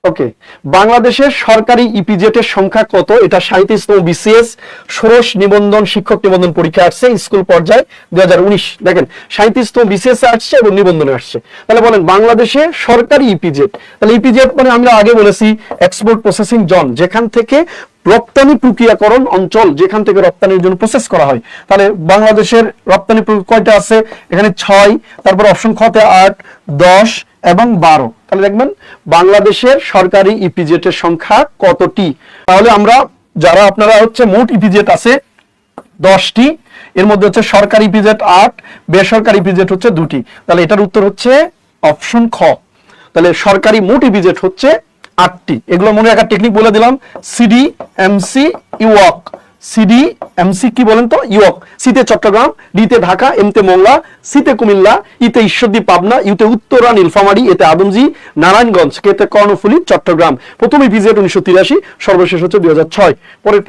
ওকে, বাংলাদেশের সরকারি ইপিজেড এর সংখ্যা কত? এটা 37তম বিসিএস ষোড়শ নিবন্ধন শিক্ষক নিবন্ধন পরীক্ষা আসছে স্কুল পর্যায়ে 2019। দেখেন 37তম বিসিএস আসছে এবং নিবন্ধনে আসছে। তাহলে বলেন বাংলাদেশে সরকারি ইপিজেড, তাহলে ইপিজেড মানে আমরা আগে বলেছি এক্সপোর্ট প্রসেসিং জোন, যেখান থেকে রপ্তানি প্রক্রিয়াকরণ অঞ্চল, যেখান থেকে রপ্তানির জন্য প্রসেস করা হয়। তাহলে বাংলাদেশের রপ্তানি কয়টা আছে? এখানে 6, তারপর অপশন খতে 8, 10 এবং 12। তাহলে দেখবেন বাংলাদেশের সরকারি ইপিজেড এর সংখ্যা কতটি? তাহলে আমরা যারা আপনারা হচ্ছে মোট ইপিজেড আছে 10টি, এর মধ্যে হচ্ছে সরকারি ইপিজেড 8, বেসরকারি ইপিজেড হচ্ছে 2টি। তাহলে এটার উত্তর হচ্ছে অপশন খ। তাহলে সরকারি মোট ইপিজেড হচ্ছে 8টি। এগুলো মনে রাখার টেকনিক বলে দিলাম। সিডি, এমসি, ইউওক। সিডি, এমসি কি বলেন তো? ইউওক। সিতে চট্টগ্রাম, ডিতে ঢাকা, এমতে মোংলা, সিতে কুমিল্লা, ইতে ঈশ্বরদী পাবনা, ইউতে উত্তরা নীলফামারী, এতে আদমজি নারায়ণগঞ্জ, কেতে কর্ণফুলী চট্টগ্রাম। প্রথম ইপিজেড 1983, সর্বশেষ হচ্ছে 2006। পরের